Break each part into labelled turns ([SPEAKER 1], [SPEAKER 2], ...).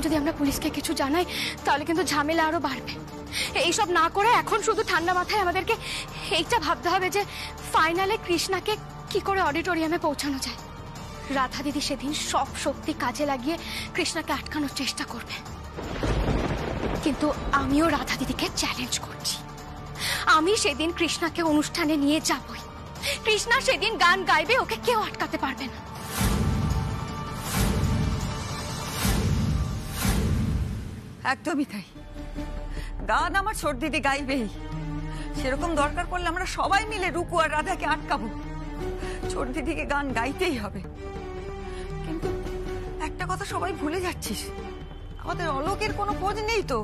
[SPEAKER 1] যদি আমরা পুলিশকে কিছু জানাই তাহলে কিন্তু ঝামেলা আরো বাড়বে। এইসব না করে এখন শুধু ঠান্ডা মাথায় আমাদেরকে এইটা ভাবতে হবে যে ফাইনালে কৃষ্ণাকে কি করে অডিটোরিয়ামে পৌঁছানো যায়। রাধা দিদি সেদিন সব শক্তি কাজে লাগিয়ে কৃষ্ণাকে আটকানোর চেষ্টা করবে, কিন্তু আমিও রাধা দিদিকে চ্যালেঞ্জ করছি। আমি সেদিন কৃষ্ণাকে অনুষ্ঠানে নিয়ে যাবই। কৃষ্ণা সেদিন গান গাইবে, ওকে কেউ আটকাতে পারবে না।
[SPEAKER 2] একদমই তাই, গান আমার ছোট দিদি গাইবেই। সেরকম দরকার পড়লে আমরা সবাই মিলে রুকু আর রাধাকে আটকাবো। ছোট দিদিকে গান গাইতেই হবে। কিন্তু একটা কথা সবাই ভুলে যাচ্ছিস, আমাদের অলোকের কোনো খোঁজ নেই তো।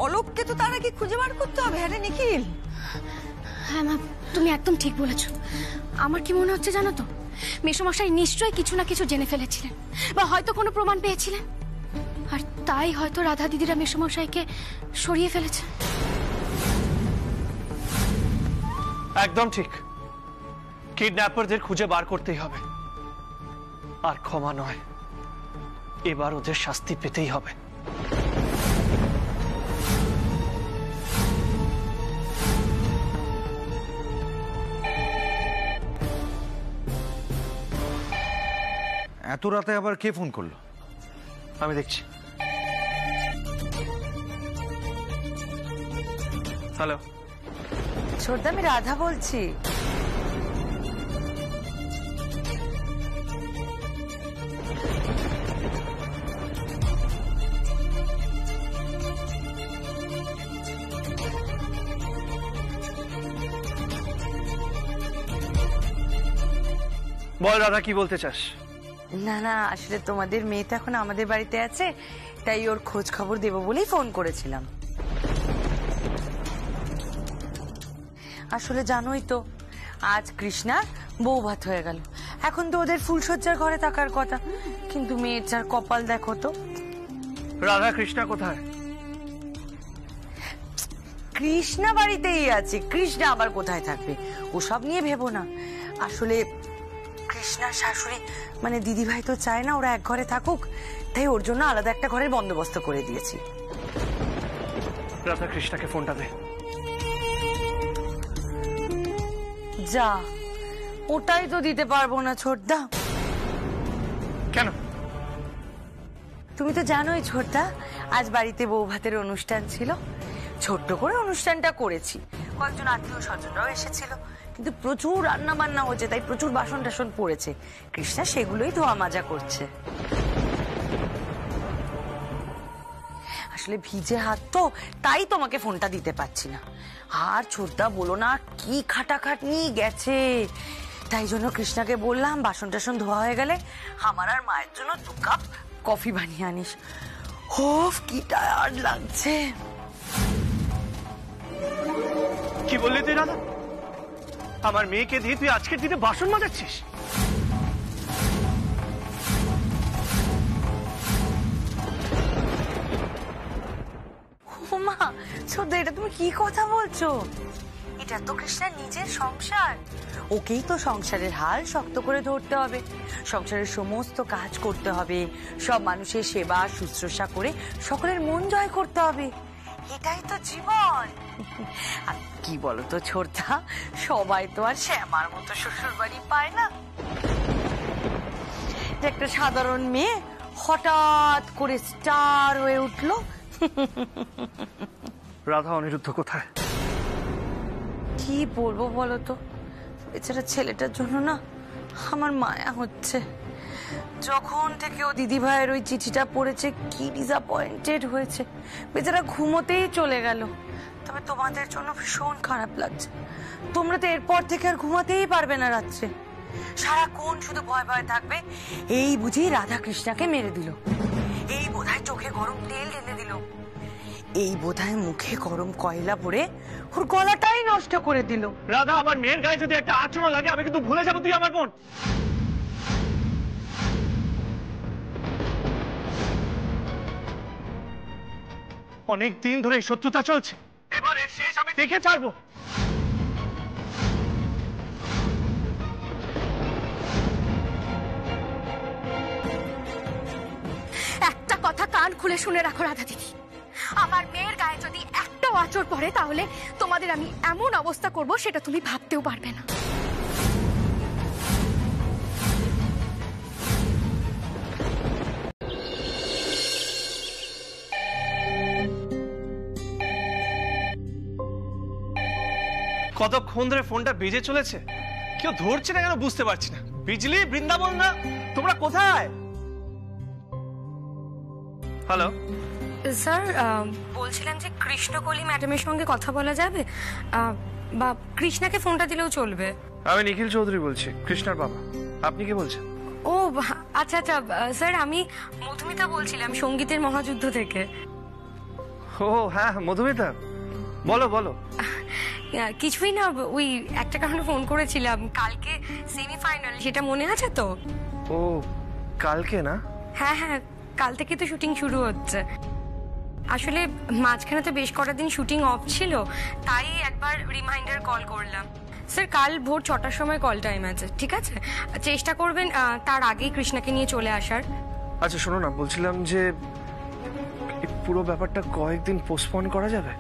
[SPEAKER 2] অলোককে তো তার আগে খুঁজে বার করতে হবে। হ্যাঁ রে নিখিল?
[SPEAKER 1] হ্যাঁ মা, তুমি একদম ঠিক বলেছ। আমার কি মনে হচ্ছে জানো তো, মেসোমশাই নিশ্চয়ই কিছু না কিছু জেনে ফেলেছিলেন বা হয়তো কোনো প্রমাণ পেয়েছিলেন, আর তাই হয়তো রাধা দিদিরা মেসোমশাইকে সরিয়ে ফেলেছে।
[SPEAKER 3] একদম ঠিক, কিডন্যাপারদের খুঁজে বার করতেই হবে, আর ক্ষমা নয়, এবার ওদের শাস্তি পেতেই হবে।
[SPEAKER 4] এত রাতে আবার কে ফোন করলো?
[SPEAKER 3] আমি দেখছি। হ্যালো
[SPEAKER 5] ছোটদা, আমি রাধা বলছি।
[SPEAKER 3] বল রাধা, কি বলতে চাস?
[SPEAKER 5] না না, আসলে তোমাদের মেয়ে তো এখন আমাদের বাড়িতে আছে, তাই ওর খোঁজ খবর দেবো বলেই ফোন করেছিলাম। আসলে জানোই তো, আজ কৃষ্ণার বৌভাত হয়ে গেল। এখন তো ওদের ফুলসজ্জার ঘরে থাকার কথা, কিন্তু মেয়ের যার কপাল দেখো তো।
[SPEAKER 3] রাধা কৃষ্ণা কোথায়?
[SPEAKER 5] কৃষ্ণা বাড়িতেই আছে। কৃষ্ণা আবার কোথায় থাকবে ওসব নিয়ে ভেবো না। আসলে কৃষ্ণার শাশুড়ি মানে দিদিভাই তো চায় না ওরা এক ঘরে থাকুক, তাই ওর জন্য আলাদা একটা ঘরের বন্দোবস্ত করে দিয়েছি।
[SPEAKER 3] রাধা কৃষ্ণাকে ফোনটা দে।
[SPEAKER 5] যা, ওটাই তো দিতে পারবো না ছোটদা।
[SPEAKER 3] কেন?
[SPEAKER 5] তুমি তো জানোই ছোটদা, আজ বাড়িতে বউ ভাতের অনুষ্ঠান ছিল। ছোট্ট করে অনুষ্ঠানটা করেছি, কয়েকজন আত্মীয় স্বজনরাও এসেছিল, কিন্তু প্রচুর রান্না বান্না হচ্ছে, তাই প্রচুর বাসন টাসন পড়েছে। কৃষ্ণা সেগুলোই ধোয়া মাজা করছে। আসলে ভিজে হাত তো, তাই তোমাকে ফোনটা দিতে পারছি না। আর ছোটদা বলো না, কি খাটাখাটনি গেছে। তাই জন্য কৃষ্ণাকে বললাম বাসন টাসন ধোয়া হয়ে গেলে আমার আর মায়ের জন্য 2 কাপ কফি বানিয়ে আনিস। ওফ, কি টায়ার্ড লাগছে।
[SPEAKER 3] কি বললি তুই রাধা? আমার মেয়েকে দিয়ে তুই আজকের দিনে বাসন মাজাচ্ছিস?
[SPEAKER 5] মা ছোটদা, এটা তুমি কি কথা বলছো? এটা তো কৃষ্ণার নিজের সংসার, ওকেই তো সংসারের হাল শক্ত করে ধরতে হবে, সংসারের সমস্ত কাজ করতে হবে, সব মানুষের সেবা শুশ্রূষা করে সকলের মন জয় করতে হবে। এটাই তো জীবন। আর কি বলতো ছোটদা, সবাই তো আর শ্যামার মতো শ্বশুর বাড়ি পায় না। একটা সাধারণ মেয়ে হঠাৎ করে স্টার হয়ে উঠলো।
[SPEAKER 3] রাধা অনিরুদ্ধ কোথায়?
[SPEAKER 5] কি বলবো বলো তো, বেচারা ছেলেটার জন্য না আমার মায়া হচ্ছে। যখন থেকে ও দিদি ভাইয়ের ওই চিঠিটা পড়েছে, কি ডিসঅ্যাপয়েন্টেড হয়েছে। বেচারা ঘুমোতেই চলে গেল। তবে তোমাদের জন্য ভীষণ খারাপ লাগছে, তোমরা তো এরপর থেকে আর ঘুমাতেই পারবে না রাত্রে। সারাক্ষণ শুধু ভয় ভয় থাকবে, এই বুঝি রাধা কৃষ্ণাকে মেরে দিল, এই বোধহয় চোখে গরম তেল ঢেলে দিল, এই বোধহয় মুখে গরম কয়লা ভরে ওর গলাটাই নষ্ট করে দিল।
[SPEAKER 3] রাধা, আমার মেয়ের গায়ে যদি একটা আঁচড় লাগে আমি কিন্তু ভুলে যাবো তুই আমার বোন। অনেক দিন ধরে এই শত্রুতা চলছে, এবারে শেষ আমি দেখে ছাড়বো।
[SPEAKER 1] একটা কথা কান কান খুলে শুনে রাখো রাধা দিদি, আমার মেয়ের গায়ে যদি একটাও আঁচড় পড়ে তাহলে তোমাদের আমি এমন অবস্থা করব সেটা তুমি ভাবতেও পারবে না।
[SPEAKER 3] কতক্ষণ ধরে ফোনটা বেজে চলেছে, কেউ ধরছে না কেন বুঝতে পারছি না। বিজলি, বৃন্দাবন না, তোমরা কোথায়? হ্যালো
[SPEAKER 6] স্যার, বলছিলাম যে কৃষ্ণকলি ম্যাডামের সঙ্গে কথা বলা যাবে, বা কৃষ্ণাকে ফোনটা দিলেও চলবে।
[SPEAKER 3] আমি নিখিল চৌধুরী বলছি, কৃষ্ণার বাবা। আপনি কি বলছেন?
[SPEAKER 6] ও আচ্ছা আচ্ছা স্যার, আমি মধুমিতা বলছিলাম সঙ্গীতের মহাযুদ্ধ থেকে।
[SPEAKER 3] ও হ্যাঁ মধুমিতা, বলো বলো।
[SPEAKER 6] কিছুই না, ওই একটা কারণে ফোন করেছিলাম, কালকে সেমিফাইনাল, সেটা মনে আছে তো?
[SPEAKER 3] ও কালকে না?
[SPEAKER 6] হ্যাঁ হ্যাঁ, কাল থেকে তো শুটিং শুরু হচ্ছে। আসলে মাঝখানে তো বেশ কটা দিন শুটিং অফ ছিল, তাই একবার রিমাইন্ডার কল করলাম। স্যার কাল ভোর 6টার সময় কল টাইম আছে, ঠিক আছে? চেষ্টা করবেন তার আগেই কৃষ্ণাকে নিয়ে চলে আসার।
[SPEAKER 3] আচ্ছা শোনো না, বলছিলাম যে এই পুরো ব্যাপারটা কয়েকদিন পোস্টপোন করা যাবে?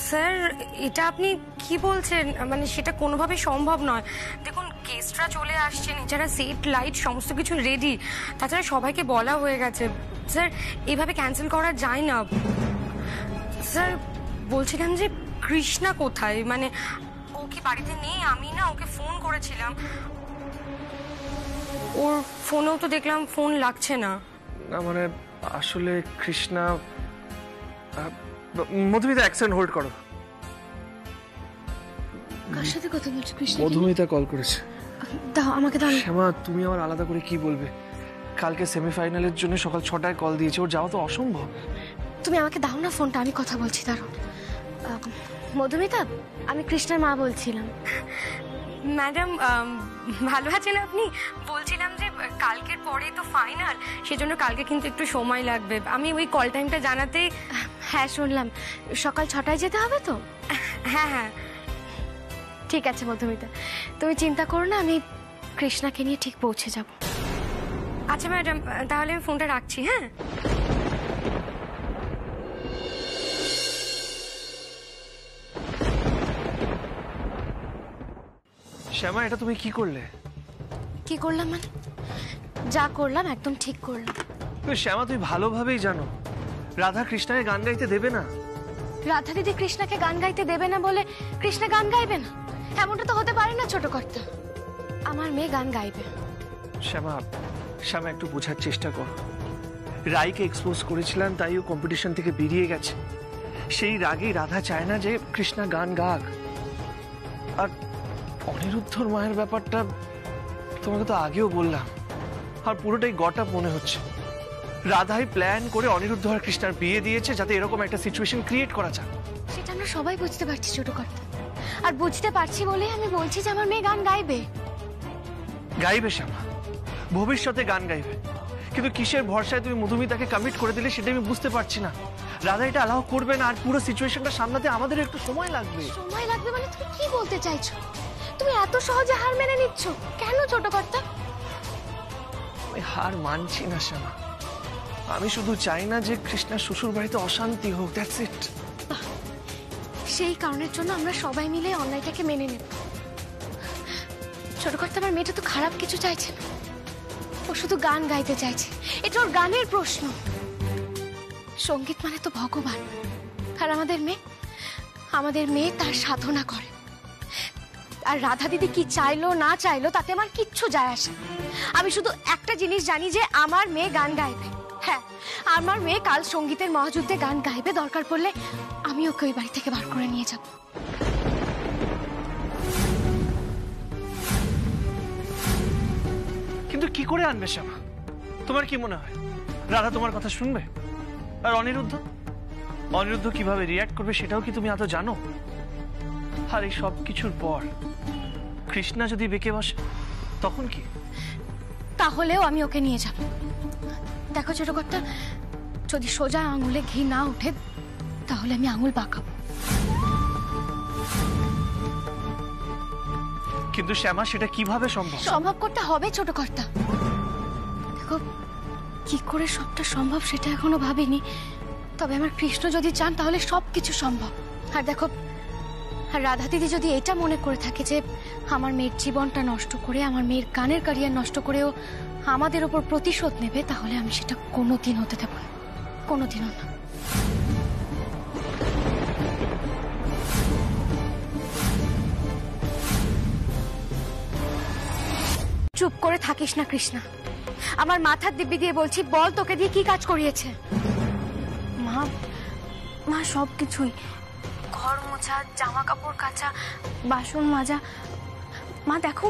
[SPEAKER 6] স্যার এটা আপনি কি বলছেন? মানে সেটা কোনোভাবে সম্ভব নয়। দেখুন গেস্টরা চলে আসছেন, এছাড়া সেট লাইট সমস্ত কিছু রেডি, তাছাড়া সবাইকে বলা হয়ে গেছে। স্যার এভাবে ক্যান্সেল করা যায় না। স্যার বলছিলাম যে কৃষ্ণা কোথায়, মানে ও কি বাড়িতে নেই? আমি না ওকে ফোন করেছিলাম, ওর ফোনেও তো দেখলাম ফোন লাগছে না।
[SPEAKER 3] না মানে আসলে কৃষ্ণা, মধুমিতা এক সেকেন্ড হোল্ড করো।
[SPEAKER 1] কার সাথে কথা বলছো কৃষ্ণ?
[SPEAKER 3] মধুমিতা কল করেছে।
[SPEAKER 1] দাও আমাকে, দাও।
[SPEAKER 3] শ্যামা তুমি আমার আলাদা করে কি বলবে? কালকে সেমিফাইনালের জন্য সকাল 6টায় কল দিয়েছে, ওর যাওয়া তো অসম্ভব।
[SPEAKER 1] তুমি আমাকে দাও না ফোনটা, আমি কথা বলছি। দাঁড়ো। মধুমিতা, আমি কৃষ্ণার মা বলছিলাম।
[SPEAKER 6] ম্যাডাম ভালো আছেন আপনি? বলছিলাম যে কালকের পরে তো ফাইনাল, সেজন্য কালকে কিন্তু একটু সময় লাগবে। আমি ওই কল টাইমটা জানাতেই।
[SPEAKER 1] হ্যাঁ শুনলাম, সকাল 6টায় যেতে হবে তো?
[SPEAKER 6] হ্যাঁ হ্যাঁ
[SPEAKER 1] ঠিক আছে মধুমিতা, তুমি চিন্তা করো না, আমি কৃষ্ণাকে নিয়ে ঠিক পৌঁছে যাব।
[SPEAKER 6] আচ্ছা ম্যাডাম, তাহলে আমি ফোনটা রাখছি। হ্যাঁ
[SPEAKER 3] শ্যামা, এটা তুমি কি করলে?
[SPEAKER 1] কি করলাম মানে? যা করলাম একদম ঠিক করলাম।
[SPEAKER 3] শ্যামা তুমি ভালোভাবেই জানো রাধা কৃষ্ণাকে গান গাইতে দেবে না।
[SPEAKER 1] রাধা দিদি কৃষ্ণাকে গান গাইতে দেবে না বলে কৃষ্ণা গান গাইবে না? এমনটা তো হতে পারে না ছোট কর্তা। আমার মেয়ে গান গাইবে।
[SPEAKER 3] শ্যামা, শ্যামা একটু বোঝার চেষ্টা করো। রাইকে এক্সপোজ করেছিলাম, তাই ও কম্পিটিশন থেকে বেরিয়ে গেছে। সেই রাগেই রাধা চায় না যে কৃষ্ণা গান গাক। আর অনিরুদ্ধর মায়ের ব্যাপারটা তোমাকে তো আগেও বললাম, আর পুরোটাই গটা মনে হচ্ছে। রাধাই প্ল্যান করে অনিরুদ্ধ আর কৃষ্ণার বিয়ে দিয়েছে যাতে এরকম একটা সিচুয়েশন ক্রিয়েট করা যায়।
[SPEAKER 1] সেটা আমরা সবাই বুঝতে পারছি ছোট কর্তা, আর বুঝতে পারছি বলেই আমি বলছি যে আমার মেয়ে গান গাইবে।
[SPEAKER 3] গাইবে শ্যামা, ভবিষ্যতে গান গাইবে, কিন্তু কিসের ভরসায় তুমি মধুমিতাকে কমিট করে দিলে সেটা আমি বুঝতে পারছি না। রাধা এটা অ্যালাউ করবে না, আর পুরো সিচুয়েশনটা সামলাতে আমাদের একটু সময় লাগবে।
[SPEAKER 1] সময় লাগবে মানে তুমি কি বলতে চাইছো? তুমি এত সহজে হার মেনে নিচ্ছ কেন ছোট কর্তা?
[SPEAKER 3] আমি হার মানছি না শ্যামা, আমি শুধু চাই না যে কৃষ্ণার শ্বশুর বাড়িতে অশান্তি হোক, দ্যাটস ইট।
[SPEAKER 1] সেই কারণের জন্য আমরা সবাই মিলে অন্যায়টাকে মেনে নেব। ছোট কর্তা, আমার মেয়েটা তো খারাপ কিছু চাইছে না, ও শুধু গান গাইতে চাইছে। এটা ওর গানের প্রশ্ন। সঙ্গীত মানে তো ভগবান, আর আমাদের মেয়ে তার সাধনা করে। আর রাধা দিদি কি চাইলো না চাইলো তাতে আমার কিচ্ছু যায় আসে না। আমি শুধু একটা জিনিস জানি যে আমার মেয়ে গান গাইবে। হ্যাঁ, আমার মেয়ে কাল সঙ্গীতের মহাযুদ্ধে গান গাইবে, দরকার পড়লে আমি ওকে ওই বাড়ি থেকে বার করে নিয়ে যাব।
[SPEAKER 3] কিন্তু কি করে আনবে শ্যামা? তোমার কি মনে হয় রাধা তোমার কথা শুনবে? আর অনিরুদ্ধ কিভাবে রিয়্যাক্ট করবে সেটাও কি তুমি এত জানো? আর এই সব কিছুর পর কৃষ্ণা যদি বেঁকে বসে তখন কি?
[SPEAKER 1] তাহলেও আমি ওকে নিয়ে যাব। দেখো ছোট কর্তা, যদি সোজা আঙুলে ঘি না ওঠে তাহলে আমি আঙুল বাঁকাবো।
[SPEAKER 3] কিন্তু শ্যামা, সেটা কিভাবে সম্ভব?
[SPEAKER 1] সম্ভব করতে হবে ছোট কর্তা। কি করে সবটা সম্ভব সেটা এখনো ভাবিনি, তবে আমার কৃষ্ণ যদি চান তাহলে সবকিছু সম্ভব। আর দেখো, আর রাধা দিদি যদি এটা মনে করে থাকে যে আমার মেয়ের জীবনটা নষ্ট করে, আমার মেয়ের গানের ক্যারিয়ার নষ্ট করেও আমাদের ওপর প্রতিশোধ নেবে, তাহলে আমি সেটা কোনোদিন হতে দেব না, কোনোদিনও না। চুপ করে থাকিস না কৃষ্ণা, আমার মাথার দিব্যি দিয়ে বলছি, বল তোকে দিয়ে কি কাজ করিয়েছে?
[SPEAKER 6] মা, মা সব কিছুই, ঘর মোছা, জামা কাপড় কাচা, বাসন মাজা। মা দেখো,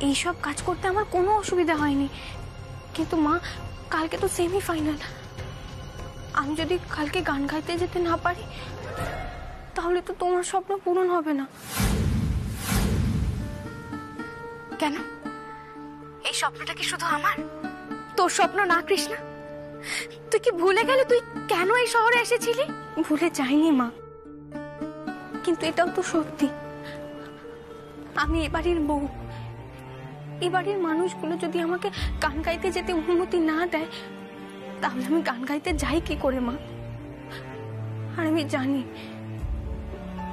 [SPEAKER 6] এইসব কাজ করতে আমার কোনো অসুবিধা হয়নি, কিন্তু মা কালকে তো সেমিফাইনাল। আমি যদি কালকে গান গাইতে যেতে না পারি তাহলে তো তোমার স্বপ্ন পূরণ হবে না।
[SPEAKER 1] কেন? এই স্বপ্নটা কি শুধু আমার? তোর স্বপ্ন না কৃষ্ণা? তুই কি ভুলে গেলি তুই কেন এই শহরে এসেছিলি?
[SPEAKER 6] ভুলে যাইনি মা, কিন্তু এটাও তো সত্যি, আমি এবাড়ির বউ। এবাড়ির মানুষগুলো যদি আমাকে গান গাইতে যেতে অনুমতি না দেয় তাহলে আমি গান গাইতে যাই কি করে মা? আর আমি জানি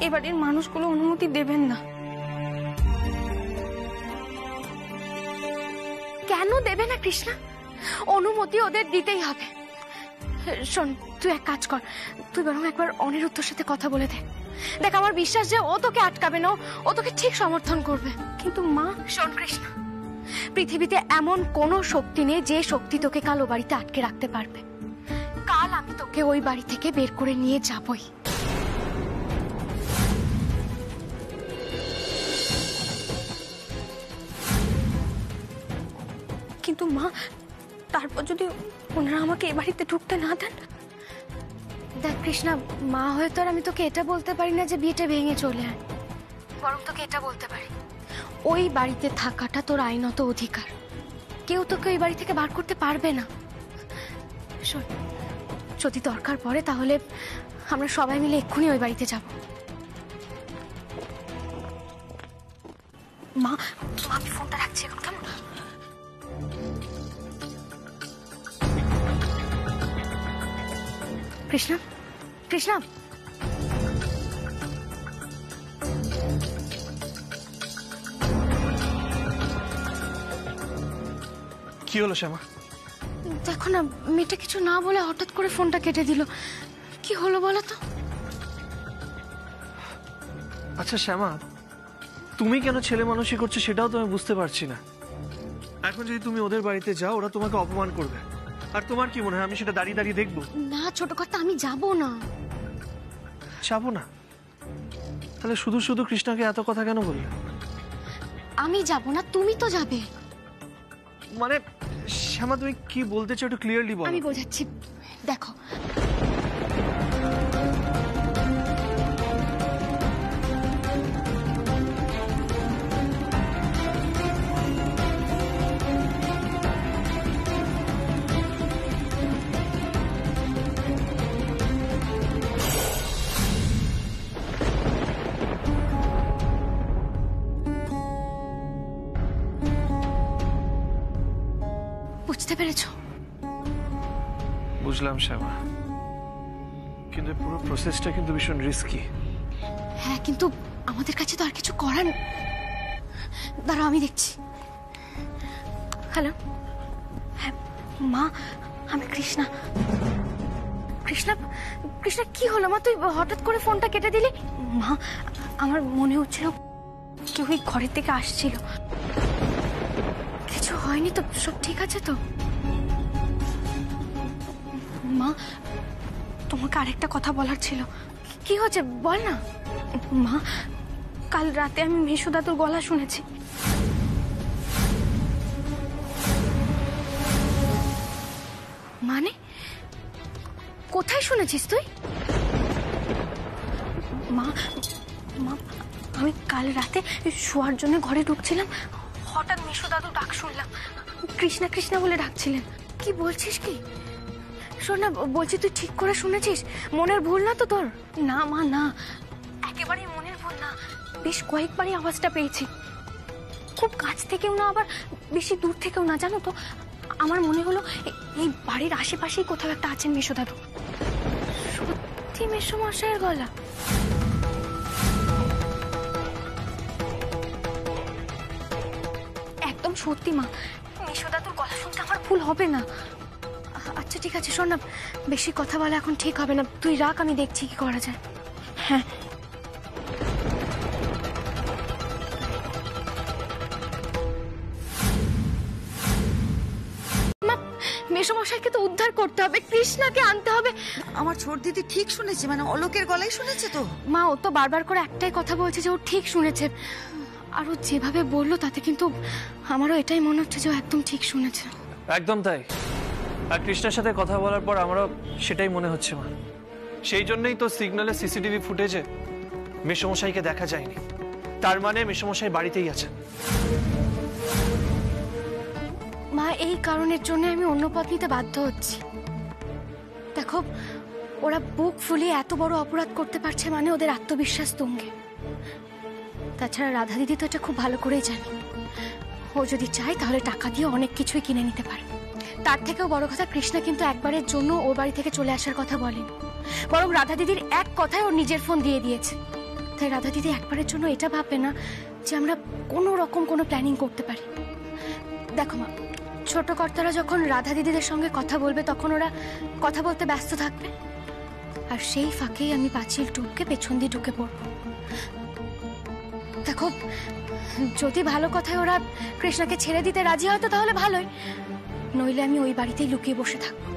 [SPEAKER 6] এবাড়ির মানুষগুলো অনুমতি দেবেন না।
[SPEAKER 1] কেন দেবে না কৃষ্ণা? অনুমতি ওদের দিতেই হবে। শোন, তুই এক কাজ কর, তুই বরং একবার অনিরুদ্ধর সাথে কথা বলে দেখ। দেখ, আমার বিশ্বাস যে ও তোকে আটকাবে না, ও তোকে ঠিক সমর্থন করবে।
[SPEAKER 6] কিন্তু মা,
[SPEAKER 1] শোন কৃষ্ণা, পৃথিবীতে এমন কোনো শক্তি নেই যে শক্তি তোকে কাল ও বাড়িতে আটকে রাখতে পারবে। কাল আমি তোকে ওই বাড়ি থেকে বের করে নিয়ে যাবই।
[SPEAKER 6] কিন্তু মা, তারপর যদি ওনারা আমাকে এ বাড়িতে ঢুকতে না দেন?
[SPEAKER 1] দেখ কৃষ্ণা, মা হয়ে তো আর আমি তোকে এটা বলতে পারি না যে বিয়েটা ভেঙে চলে আয়। বরং তোকে এটা বলতে পারি, ওই বাড়িতে থাকাটা তোর আইনত অধিকার, কেউ তোকে ওই বাড়ি থেকে বার করতে পারবে না। শোন, যদি দরকার পড়ে তাহলে আমরা সবাই মিলে এক্ষুনি ওই বাড়িতে যাব।
[SPEAKER 6] মা, আমি ফোনটা রাখছি এখন, কেমন?
[SPEAKER 1] কৃষ্ণা, কৃষ্ণা,
[SPEAKER 3] কি হলো শ্যামা?
[SPEAKER 1] দেখো না, মেয়েটা কিছু না বলে হঠাৎ করে ফোনটা কেটে দিল। কি হলো বলো তো?
[SPEAKER 3] আচ্ছা শ্যামা, তুমি কেন ছেলে মানুষই করছো সেটাও তো আমি বুঝতে পারছি না। এখন যদি তুমি ওদের বাড়িতে যাও, ওরা তোমাকে অপমান করবে, আর তোমার কি মনে হয় আমি সেটা দাঁড়িয়ে দাঁড়িয়ে দেখবো?
[SPEAKER 1] না ছোট কথা, আমি যাব না।
[SPEAKER 3] যাবো না? তাহলে শুধু শুধু কৃষ্ণাকে এত কথা কেন বললে?
[SPEAKER 1] আমি যাব না, তুমি তো যাবে।
[SPEAKER 3] মানে শ্যামা, তুমি কি বলতে চাও একটু ক্লিয়ারলি বলো।
[SPEAKER 1] আমি বোঝাচ্ছি, দেখো, বুঝতে পেরেছো?
[SPEAKER 3] বুঝলাম শ্যামা, কিন্তু পুরো প্রসেসটা কিন্তু ভীষণ রিস্কি।
[SPEAKER 1] হ্যাঁ, কিন্তু আমাদের কাছে তো আর কিছু করার নেই। দাঁড়াও, আমি দেখছি। হ্যালো,
[SPEAKER 6] হ্যাঁ মা, আমি কৃষ্ণা।
[SPEAKER 1] কৃষ্ণা, কৃষ্ণা কি হলো মা? তুই হঠাৎ করে ফোনটা কেটে দিলি?
[SPEAKER 6] মা, আমার মনে হচ্ছিল কেউ এই ঘরের থেকে আসছিল।
[SPEAKER 1] কিছু হয়নি তো? সব ঠিক আছে তো?
[SPEAKER 6] মা, তোমাকে আরেকটা কথা বলার ছিল।
[SPEAKER 1] কি হচ্ছে বল না।
[SPEAKER 6] মা, কাল রাতে আমি মেশো দাদুর গলা শুনেছি।
[SPEAKER 1] মানে কোথায় শুনেছিস তুই?
[SPEAKER 6] মা, মা, আমি কাল রাতে শোয়ার জন্য ঘরে ঢুকছিলাম, হঠাৎ মেশো দাদু ডাক শুনলাম। কৃষ্ণা কৃষ্ণা বলে ডাকছিলেন।
[SPEAKER 1] কি বলছিস কি? শোন না, বলছি তুই ঠিক করে শুনেছিস? মনের ভুল না তো তোর?
[SPEAKER 6] না মা, না, একেবারেই মনের ভুল না। বেশ কয়েকবারই আওয়াজটা পেয়েছি, খুব কাছ থেকেও না, আবার বেশি দূর থেকেও না, জানো তো।
[SPEAKER 1] আমার মনে হলো এই বাড়ির আশেপাশেই কোথাও একটা আছেন মেশো দাদু। সত্যি মেশো মশাইয়ের গলা? একদম সত্যি মা, মেশো দাদুর গলা শুনতে আমার ভুল হবে না। আচ্ছা ঠিক আছে, শোন না, বেশি কথা বলা এখন ঠিক হবে না, তুই রাখ, আমি দেখছি কি করা যায়। হ্যাঁ মেশোমশাইকে তো উদ্ধার করতে হবে, কৃষ্ণাকে আনতে হবে।
[SPEAKER 2] আমার ছোট দিদি ঠিক শুনেছে, মানে অলোকের গলায় শুনেছে তো?
[SPEAKER 1] মা ও তো বারবার করে একটাই কথা বলছে যে ও ঠিক শুনেছে, আর ও যেভাবে বললো তাতে কিন্তু আমারও এটাই মনে হচ্ছে যে ও একদম ঠিক শুনেছে।
[SPEAKER 3] একদম তাই। আর কৃষ্ণার সাথে কথা বলার পর আমারও সেটাই মনে হচ্ছে মা। সেই জন্যই তো সিগন্যালে সিসিটিভি ফুটেজে মেশোমশাইকে দেখা যায়নি, তার মানে মেশোমশাই বাড়িতেই আছেন।
[SPEAKER 1] মা এই কারণের জন্য আমি অন্য পথ নিতে বাধ্য হচ্ছি। দেখো, ওরা বুক ফুলিয়ে এত বড় অপরাধ করতে পারছে মানে ওদের আত্মবিশ্বাস তুঙ্গে। তাছাড়া রাধা দিদি তো এটা খুব ভালো করেই জানে, ও যদি চায় তাহলে টাকা দিয়ে অনেক কিছুই কিনে নিতে পারে। তার থেকেও বড় কথা, কৃষ্ণা কিন্তু একবারের জন্য ওর বাড়ি থেকে চলে আসার কথা বলেনি, বরং রাধা দিদির এক কথায় ওর নিজের ফোন দিয়ে দিয়েছে। তাই রাধা দিদি একবারের জন্য এটা ভাববে না যে আমরা কোনো রকম কোনো প্ল্যানিং করতে পারি। দেখো মা, ছোট কর্তারা যখন রাধা দিদিদের সঙ্গে কথা বলবে তখন ওরা কথা বলতে ব্যস্ত থাকবে, আর সেই ফাঁকেই আমি পাঁচিল টুপকে পেছন দিয়ে ঢুকে পড়বো। দেখো, যদি ভালো কথায় ওরা কৃষ্ণাকে ছেড়ে দিতে রাজি হয় তো তাহলে ভালোই, নইলে আমি ওই বাড়িতেই লুকিয়ে বসে থাকবো।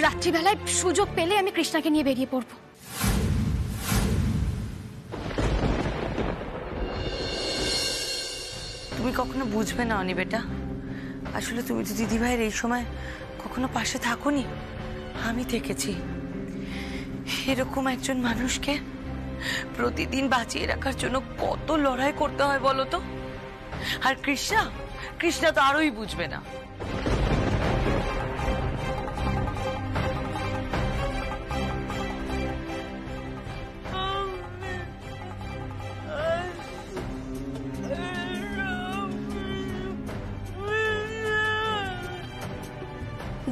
[SPEAKER 1] রাত্রিবেলায় সুযোগ পেলে আমি কৃষ্ণাকে নিয়ে বেরিয়ে পড়বো।
[SPEAKER 5] তুমি কখনো বুঝবে না অনি বেটা, আসলে তুমি তো দিদি ভাইয়ের এই সময় কখনো পাশে থাকোনি, আমি থেকেছি। এরকম একজন মানুষকে প্রতিদিন বাঁচিয়ে রাখার জন্য কত লড়াই করতে হয় বলো তো। আর কৃষ্ণা তো আরোই বুঝবে না।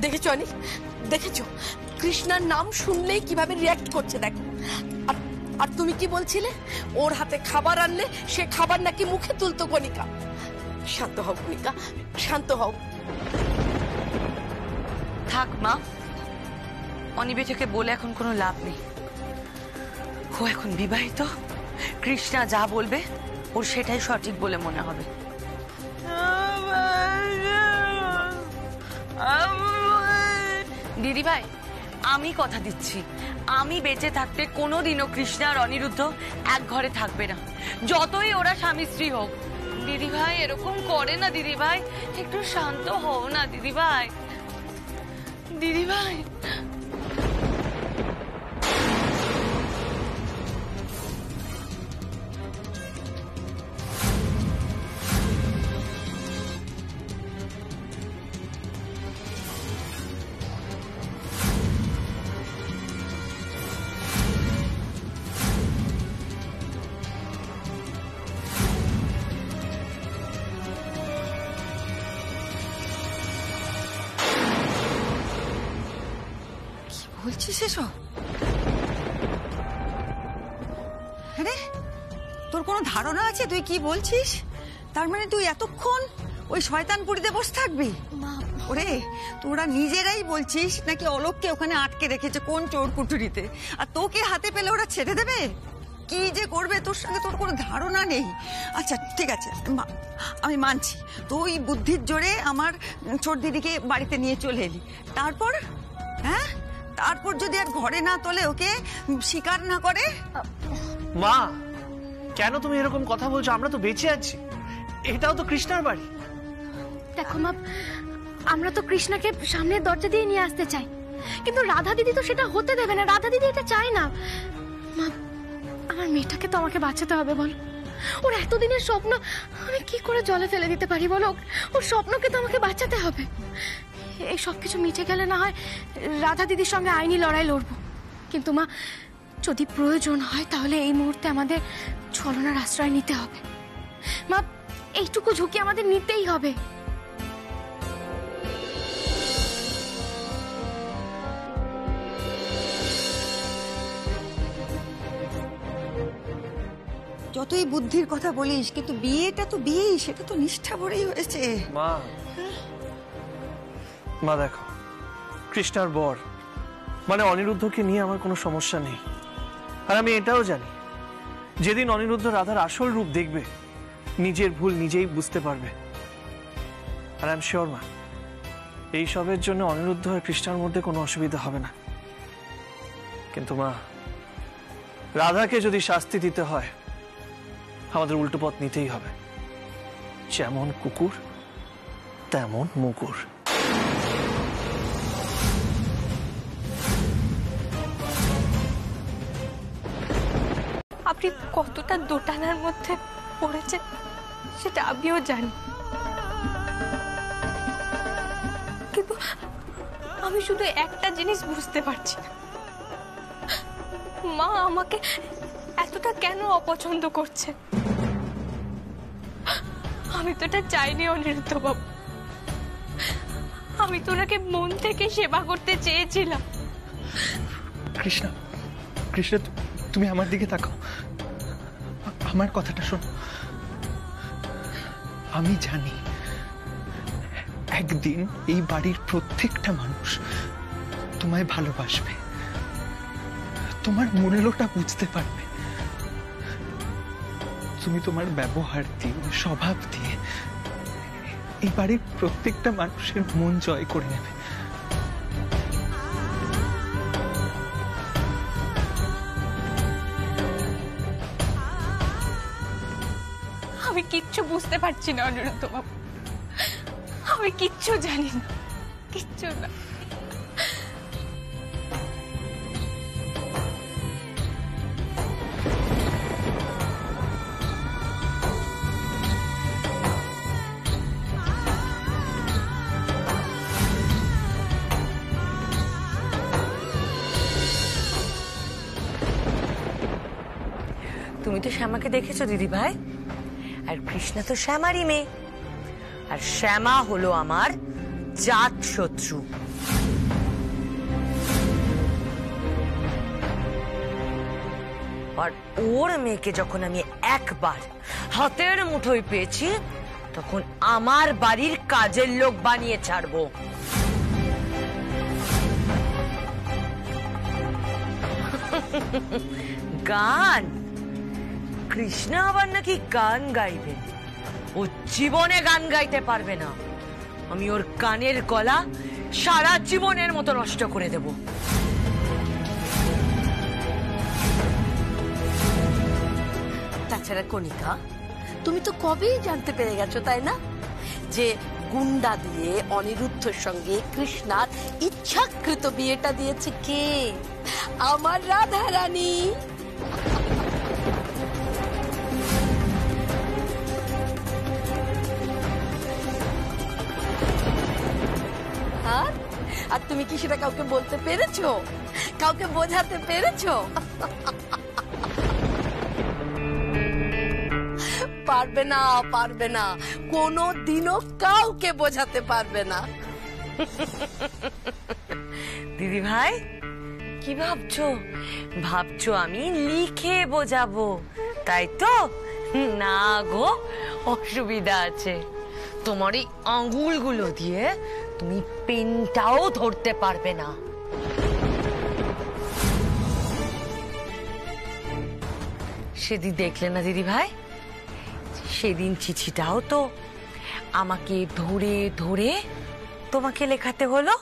[SPEAKER 7] দেখেছো অনি, দেখেছো কৃষ্ণার নাম শুনলেই কিভাবে রিয়াক্ট করছে দেখো। আর তুমি কি বলছিলে, ওর হাতে খাবার আনলে সে খাবার নাকি মুখে তুলতো। কণিকা, শান্ত হও কণিকা, শান্ত হও।
[SPEAKER 5] থাক মা, অনিবেটাকে বলে এখন কোনো লাভ নেই। ও এখন বিবাহিত, কৃষ্ণা যা বলবে ওর সেটাই সঠিক বলে মনে হবে। দিদি ভাই, আমি কথা দিচ্ছি, আমি বেঁচে থাকতে কোনোদিনও কৃষ্ণা আর অনিরুদ্ধ এক ঘরে থাকবে না, যতই ওরা স্বামী স্ত্রী হোক। দিদি ভাই এরকম করে না, দিদি ভাই একটু শান্ত হও না দিদি ভাই। দিদি ভাই
[SPEAKER 2] বলছিস এসব? আরে তোর কোনো ধারণা আছে তুই কি বলছিস? তার মানে তুই এতক্ষণ ওই শয়তানপুরীতে বসে থাকবি? ওরে, তোরা নিজেরাই বলছিস নাকি অলোককে ওখানে আটকে রেখেছে কোন চোর কুটুরিতে, আর তোকে হাতে পেলে ওরা ছেড়ে দেবে? কি যে করবে তোর সঙ্গে তোর কোনো ধারণা নেই। আচ্ছা ঠিক আছে, আমি মানছি তুই বুদ্ধির জোরে আমার ছোট দিদিকে বাড়িতে নিয়ে চলে এলি, তারপর হ্যাঁ, তারপর যদি আর ঘরে না তোলে, ওকে স্বীকার না করে।
[SPEAKER 3] মা, কেন তুমি এরকম কথা বলছো? আমরা তো বেঁচে আছি, এটাও তো কৃষ্ণার বাড়ি।
[SPEAKER 1] দেখো মা, আমরা তো কৃষ্ণাকে সামনের দরজা দিয়ে নিয়ে আসতে চাই, কিন্তু রাধা দিদি তো সেটা হতে দেবে না। রাধা দিদি এটা চায় না। মা, আমার মেয়েটাকে তো আমাকে বাঁচাতে হবে, বলো। ওর এতদিনের স্বপ্ন আমি কি করে জলে ফেলে দিতে পারি বলো? ওর স্বপ্নকে তো আমাকে বাঁচাতে হবে। এই সবকিছু মিটে গেলে না হয় রাধা দিদির সঙ্গে আইনি লড়াই লড়বো, কিন্তু মা যদি প্রয়োজন হয় তাহলে এই মুহূর্তে আমাদের ছলনার আশ্রয় নিতে হবে। মা, এইটুকু ঝুঁকি আমাদের নিতেই হবে।
[SPEAKER 2] যতই বুদ্ধির কথা বলিস, কিন্তু বিয়েটা তো বিয়েই, সেটা তো নিষ্ঠা ভরেই হয়েছে।
[SPEAKER 3] মা মা দেখো, কৃষ্ণার বর মানে অনিরুদ্ধকে নিয়ে আমার কোনো সমস্যা নেই। আর আমি এটাও জানি, যেদিন অনিরুদ্ধ রাধার আসল রূপ দেখবে, নিজের ভুল নিজেই বুঝতে পারবে। আর আই এম শিওর মা, এই সবের জন্য অনিরুদ্ধ আর কৃষ্ণার মধ্যে কোনো অসুবিধা হবে না। কিন্তু মা, রাধাকে যদি শাস্তি দিতে হয়, আমাদের উল্টো পথ নিতেই হবে। যেমন কুকুর তেমন মুকুর।
[SPEAKER 1] আপনি কতটা দোটানার মধ্যে পড়েছেন সেটা আমিও জানি, কিন্তু আমি শুধু একটা জিনিস বুঝতে পারছি না, মা আমাকে এতটা কেন অপছন্দ করছে। আমি তো এটা চাইনি অনিরুদ্ধ বাবু, আমি তো ওনাকে মন থেকে সেবা করতে চেয়েছিলাম।
[SPEAKER 8] কৃষ্ণা, কৃষ্ণা, তুমি আমার দিকে তাকাও, আমার কথাটা শোনো। আমি জানি একদিন এই বাড়ির প্রত্যেকটা মানুষ তোমায় ভালোবাসবে, তোমার মূল্যটা বুঝতে পারবে। তুমি তোমার ব্যবহার দিয়ে, স্বভাব দিয়ে এই বাড়ির প্রত্যেকটা মানুষের মন জয় করে নেবে।
[SPEAKER 1] আমি কিচ্ছু বুঝতে পারছি না অনিরুদ্ধ বাবু, আমি কিচ্ছু জানি না, কিচ্ছু না।
[SPEAKER 5] তুমি তো শ্যামাকে দেখেছো দিদি ভাই, আর কৃষ্ণা তো শ্যামারই মেয়ে, আর শ্যামা হলো আমার জাত শত্রু। আর ওর মেয়েকে যখন আমি একবার হাতের মুঠোয় পেয়েছি, তখন আমার বাড়ির কাজের লোক বানিয়ে ছাড়বো। গান? কৃষ্ণা আবার নাকি গান গাইবে? ও জীবনে গান গাইতে পারবে না। আমি ওর কানের গলা সারা জীবনের মতো নষ্ট করে দেব।
[SPEAKER 7] তাছাড়া কণিকা, তুমি তো কবেই জানতে পেরে গেছো তাই না, যে গুন্ডা দিয়ে অনিরুদ্ধর সঙ্গে কৃষ্ণার ইচ্ছাকৃত বিয়েটা দিয়েছে কে? আমার রাধা রানী। আর তুমি কি সেটা কাউকে বলতে পেরেছো? কাউকে বোঝাতে পেরেছো? পারবে না, পারবে না, কোনো দিনও কাউকে বোঝাতে পারবে না।
[SPEAKER 5] দিদি ভাই, কি ভাবছো? ভাবছো আমি লিখে বোঝাবো, তাই তো? না গো, অসুবিধা আছে। তোমার এই আঙ্গুলগুলো দিয়ে তুমি পেনটাও ধরতে পারবে না। সেদিন দেখলে না দিদি ভাই, সেদিন চিঠিটাও তো আমাকে ধরে ধরে তোমাকে লেখাতে হলো।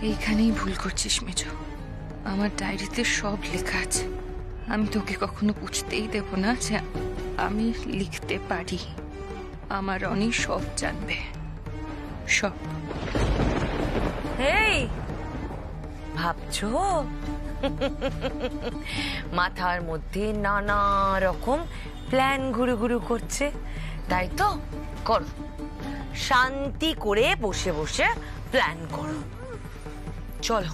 [SPEAKER 9] এইখানেই ভুল করছিস মেজো। আমার ডায়েরিতে সব লেখা আছে। আমি তোকে কখনো বুঝতেই দেব না যে আমি লিখতে পারি। আমার অনি সব জানবে, সব।
[SPEAKER 5] এই ভাবছো মাথার মধ্যে নানা রকম প্ল্যান ঘুরু ঘুরু করছে, তাই তো? করো, শান্তি করে বসে বসে প্ল্যান করো। চলো।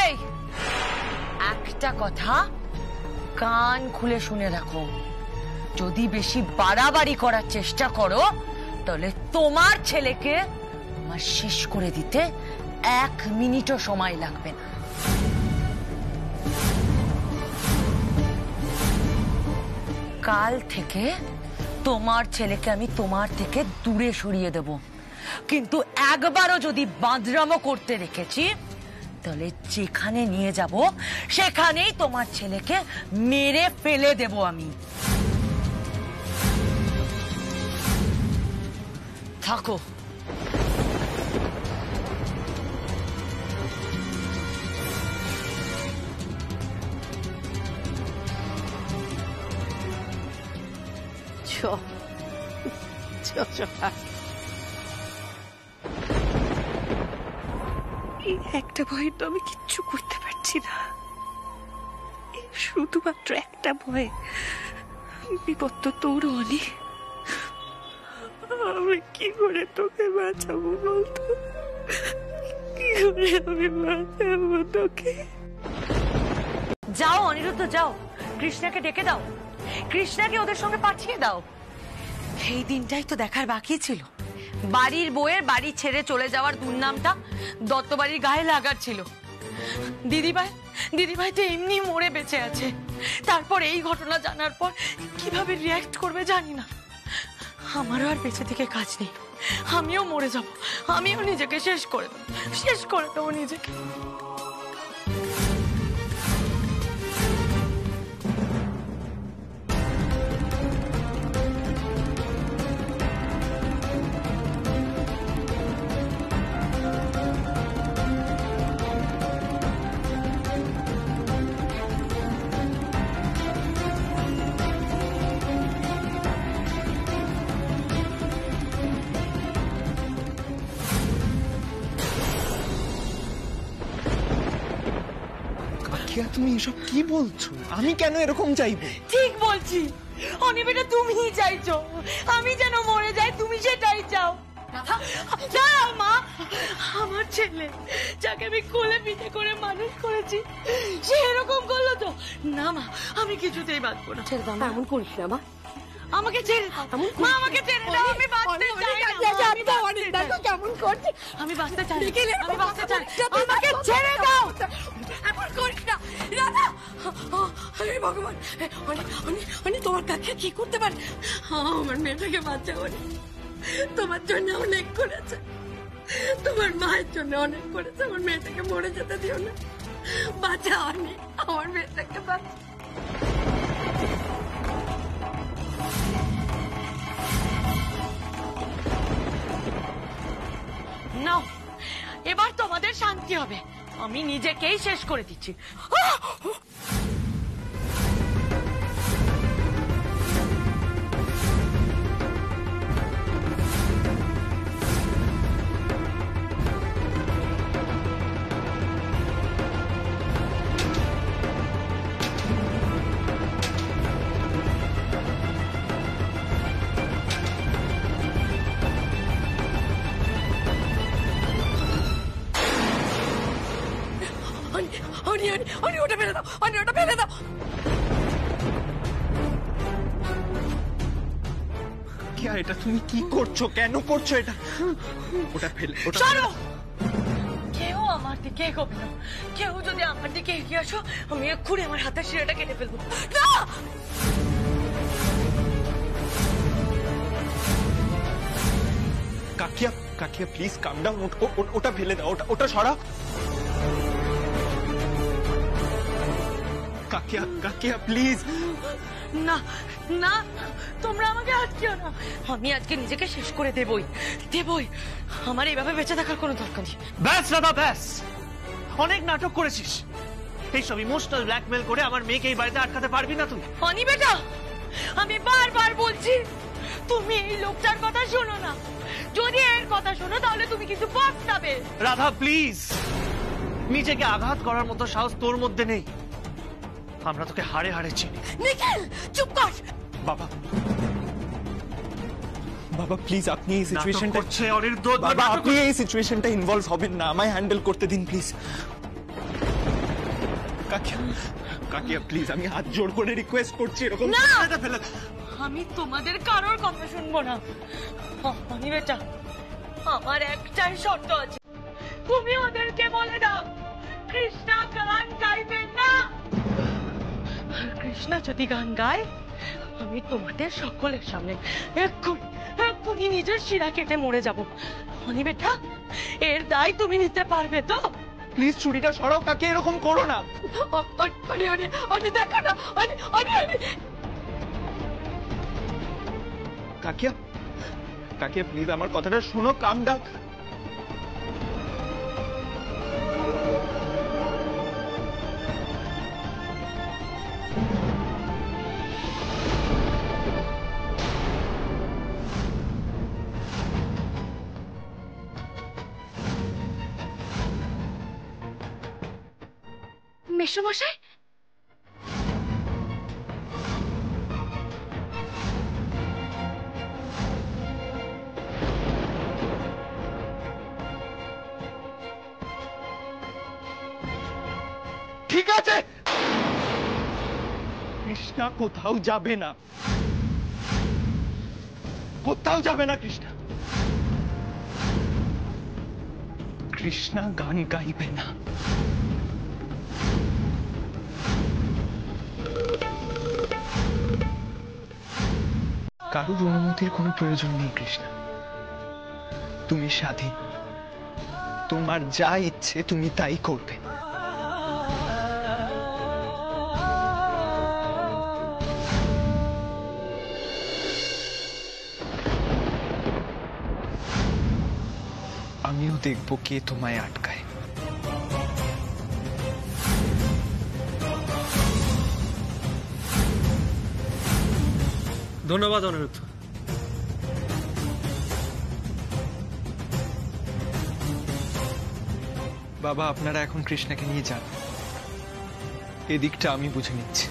[SPEAKER 5] এই একটা কথা কান খুলে শুনে রাখো, যদি বেশি বাড়াবাড়ি করার চেষ্টা করো তাহলে তোমার ছেলেকে আমার শেষ করে দিতে 1 মিনিটও সময় লাগবে না। কাল থেকে তোমার ছেলেকে আমি তোমার থেকে দূরে সরিয়ে দেব, কিন্তু একবারও যদি বাঁদরামো করতে রেখেছি তাহলে যেখানে নিয়ে যাব সেখানেই তোমার ছেলেকে মেরে ফেলে দেব আমি। থাকো।
[SPEAKER 9] এই একটা ভয়ে তো আমি কিচ্ছু করতে পারছি না, শুধুমাত্র একটা ভয়ে। বিপদ তো তোরও অনেক, আমি কি করে তোকে বাঁচাবো বলতো? কি করে আমি বাঁচাবো তোকে?
[SPEAKER 5] যাও অনিরুদ্ধ, যাও, কৃষ্ণাকে ডেকে দাও, কৃষ্ণাকে ওদের সঙ্গে পাঠিয়ে দাও। এই দিনটাই তো দেখার বাকি ছিল। বাড়ির বউয়ের বাড়ি ছেড়ে চলে যাওয়ার দুর্নামটা দত্তবাড়ির গায়ে লাগার ছিল। দিদিভাই তো এমনি মরে বেঁচে আছে, তারপর এই ঘটনা জানার পর কিভাবে রিয়াক্ট করবে জানি না। আমারও আর বেঁচে থেকে কাজ নেই, আমিও মরে যাব, আমিও নিজেকে শেষ করে দেবো নিজেকে।
[SPEAKER 8] তুমি এসব কি বলছো? আমি কেন এরকম চাইবো?
[SPEAKER 5] ঠিক বলছি, অনিবেটা তুমিই চাইছো আমি যেন মরে যাই, তুমি সেটাই চাও। দাঁড়াও মা, আমার ছেলে যাকে আমি কোলে পিঠে করে মানুষ করেছি সে এরকম করলো তো? না মা, আমি কিছুতেই বাঁচবো না।
[SPEAKER 7] এমন করিস না মা,
[SPEAKER 5] আমাকে ছেড়ে দাও মা, আমাকে ছেড়ে দাও, আমি বাঁচতে চাই না।
[SPEAKER 7] কেমন করছিস?
[SPEAKER 5] আমি বাঁচতে চাই, আমি বাঁচতে চাই, আমাকে ছেড়ে দাও।
[SPEAKER 7] এমন করিস না রাধা। আরে ভগবান, অনেক তোমার কাকে কি করতে পারে? আমার মেয়েটাকে বাঁচাও, তোমার জন্য অনেক করেছে, তোমার মায়ের জন্য অনেক করেছে, আমার মেয়েটাকে মরে যেতে দিও না, বাঁচাও অনেক, আমার মেয়েটাকে বাঁচাও।
[SPEAKER 5] নাও, এবার তোমাদের শান্তি হবে, আমি নিজেকেই শেষ করে দিচ্ছি।
[SPEAKER 7] ওটা ফেলে দাও, ওটা ফেলে দাও।
[SPEAKER 8] এটা তুমি কি করছো? কেন করছো এটা? ওটা ফেলে,
[SPEAKER 5] চলো। কেউ আমার দিকে এগোবে না, কেউ যদি আমার দিকে এগিয়ে আসো আমি এক্ষুনি আমার হাতের শিরাটা কেটে ফেলবো। না,
[SPEAKER 8] কাকিয়া প্লিজ কাম ডাউন। ওটা ফেলে দাও, ওটা সরা। কাকিয়া প্লিজ।
[SPEAKER 5] না না, তোমরা আমাকে আটকেও না, আমি আজকে নিজেকে শেষ করে দেবই। আমার এইভাবে বেঁচে থাকার কোনো দরকার নেই।
[SPEAKER 3] ব্যাস দাদা, ব্যাস, অনেক নাটক করেছিস। এইসব ইমোশনাল ব্ল্যাকমেল করে আমার মেয়েকে এই বাড়িতে আটকাতে পারবি না তুই।
[SPEAKER 5] অনি বেটা, আমি বারবার বলছি তুমি এই লোকটার কথা শোনো না, যদি এর কথা শোনো তাহলে তুমি কিছু পস্তাবে।
[SPEAKER 3] রাধা প্লিজ, নিজেকে আঘাত করার মতো সাহস তোর মধ্যে নেই। আমরা তোকে হাড়ে হাড়ে চিনি।
[SPEAKER 7] নিখিল চুপ কর।
[SPEAKER 8] বাবা প্লিজ, আপনি এই সিচুয়েশনটা
[SPEAKER 3] বাবা,
[SPEAKER 8] আপনি এই সিচুয়েশনটা ইনভলভ হবেন না, আমায় হ্যান্ডেল করতে দিন প্লিজ। কাকিয়া প্লিজ, আমি হাত জোর করে রিকোয়েস্ট করছি, এরকম
[SPEAKER 5] না!
[SPEAKER 8] ছেলেটা ফেলে
[SPEAKER 5] আমি তোমাদের কারোর কথা শুনবো না। অনি বেটা, আমার একটাই শর্ত আছে, তুমি ওদেরকে বলে দাও কৃষ্ণা গান গাইবেন না। আর কৃষ্ণা যদি গান গায়, আমি তোমাদের সকলের সামনে এক্ষুনি নিজের শিরা কেটে মরে যাব। অনি বেটা, এর দায় তুমি নিতে পারবে তো?
[SPEAKER 8] প্লিজ ছুরিটা সরাও কাকে, এরকম করো না।
[SPEAKER 5] দেখো না,
[SPEAKER 8] কাকিয়া কাকিয়া প্লিজ আমার কথাটা শোনো, কাম ডাক।
[SPEAKER 1] মেসোমশাই,
[SPEAKER 8] ঠিক আছে, কৃষ্ণা কোথাও যাবে না, কোথাও যাবে না কৃষ্ণা। কৃষ্ণা গান গাইবে না। কারোর অনুমতির কোনো প্রয়োজন নেই কৃষ্ণা, তুমি স্বাধীন, তোমার যা ইচ্ছে তুমি তাই করবে। আমিও দেখব কে তোমায় আটকায়।
[SPEAKER 3] ধন্যবাদ অনিরুদ্ধ।
[SPEAKER 8] বাবা, আপনারা এখন কৃষ্ণাকে নিয়ে যান, এদিকটা আমি বুঝে নিচ্ছি।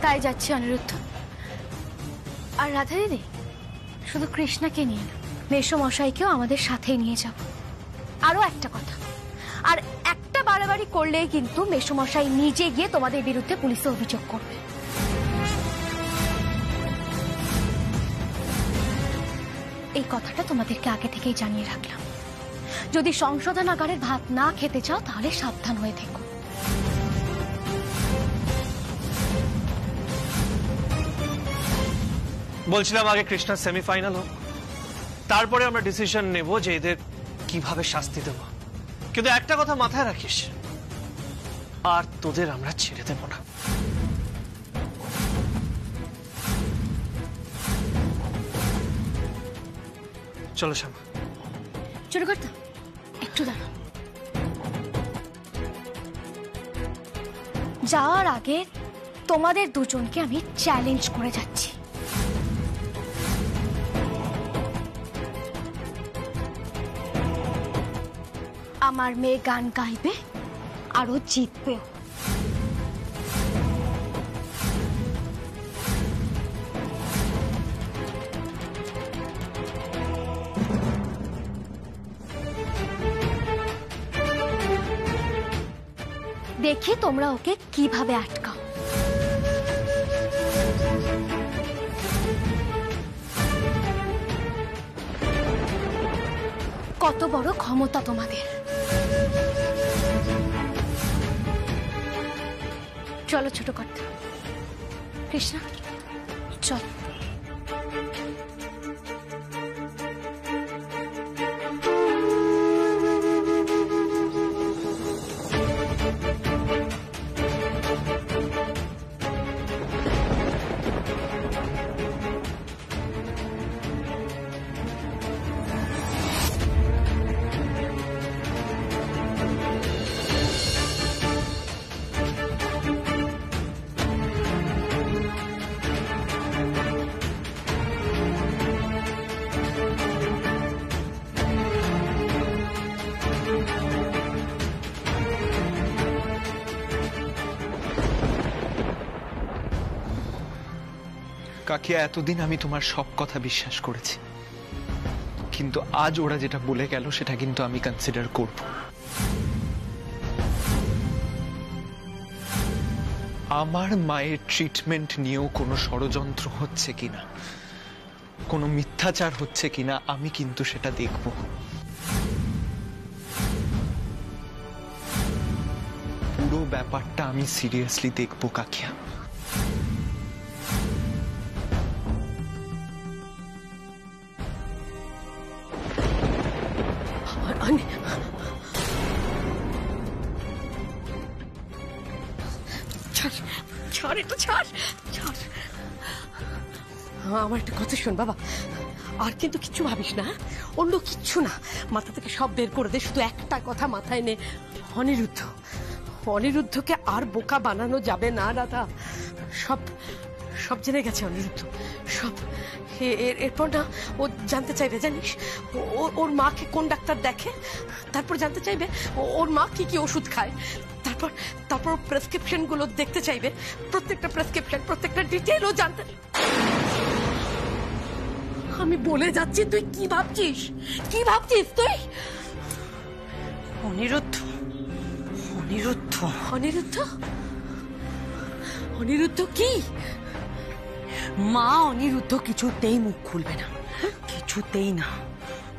[SPEAKER 1] তাই যাচ্ছি অনিরুদ্ধ। আর রাধা দিদি, শুধু কৃষ্ণাকে নিয়ে না, মেসোমশাইকেও আমাদের সাথেই নিয়ে যাব। আরো একটা কথা, আর একটা বাড়াবাড়ি করলেই কিন্তু মেসোমশাই নিজে গিয়ে তোমাদের বিরুদ্ধে পুলিশে অভিযোগ করবে। এই কথাটা তোমাদেরকে আগে থেকেই জানিয়ে রাখলাম। যদি সংশোধনাগারের ভাত না খেতে চাও তাহলে সাবধান হয়ে থেকো।
[SPEAKER 3] বলছিলাম আগে কৃষ্ণার সেমিফাইনাল হোক, তারপরে আমরা ডিসিশন নেব যে এদের কিভাবে শাস্তি দেব। কিন্তু একটা কথা মাথায় রাখিস, আর তোদের আমরা ছেড়ে দেব না। চলো শ্যামা।
[SPEAKER 1] চলো কর্তা, একটু দাঁড়াও। যাওয়ার আগে তোমাদের দুজনকে আমি চ্যালেঞ্জ করে যাচ্ছি। আমার মেয়ে গান গাইবে আরো জিতবেও। দেখি তোমরা ওকে কিভাবে আটকাও। কত বড় ক্ষমতা তোমাদের। চলো ছোট কর্তা। কৃষ্ণা চল।
[SPEAKER 8] কাকিয়া, এতদিন আমি তোমার সব কথা বিশ্বাস করেছি, কিন্তু আজ ওরা যেটা বলে গেল সেটা কিন্তু আমি কনসিডার করব। আমার মায়ের ট্রিটমেন্ট নিয়েও কোনো ষড়যন্ত্র হচ্ছে কিনা, কোনো মিথ্যাচার হচ্ছে কিনা আমি কিন্তু সেটা দেখব। পুরো ব্যাপারটা আমি সিরিয়াসলি দেখব কাকিয়া।
[SPEAKER 7] ছাড় একটু, ছাড় ছাড়। আমার একটা কথা শোন বাবা, আর কিন্তু কিচ্ছু ভাবিস না, অন্য কিচ্ছু না, মাথা থেকে সব বের করে দে। শুধু একটা কথা মাথায় নে, অনিরুদ্ধ, অনিরুদ্ধকে আর বোকা বানানো যাবে না রাধা। সব সব জেনে গেছে অনিরুদ্ধ, সব। এরপর না ও জানতে চাইবে, জানিস, ওর মাকে কোন ডাক্তার দেখে, তারপর জানতে চাইবে ওর মা কি কি ওষুধ খায়, তারপর তারপর প্রেসক্রিপশন গুলো দেখতে চাইবে, প্রত্যেকটা প্রেসক্রিপশন, প্রত্যেকটা ডিটেইলও জানতে। আমি বলে যাচ্ছি, তুই কি ভাবছিস, কি ভাবছিস তুই?
[SPEAKER 5] অনিরুদ্ধ, অনিরুদ্ধ,
[SPEAKER 7] অনিরুদ্ধ, অনিরুদ্ধ কি?
[SPEAKER 5] মা অনিরুদ্ধ কিছুতেই মুখ খুলবে না, কিছুতেই না।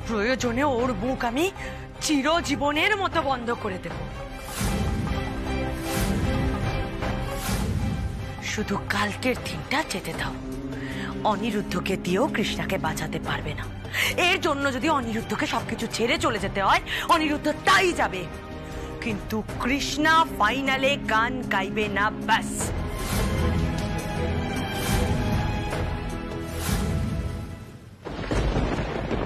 [SPEAKER 5] প্রয়োজনে ওর মুখ আমি চিরজীবনের মতো বন্ধ করে দেব। শুধু কালকের দিনটা যেতে দাও। অনিরুদ্ধকে দিয়েও কৃষ্ণাকে বাঁচাতে পারবে না। এর জন্য যদি অনিরুদ্ধকে সবকিছু ছেড়ে চলে যেতে হয়, অনিরুদ্ধ তাই যাবে, কিন্তু কৃষ্ণা ফাইনালে গান গাইবে না, ব্যাস।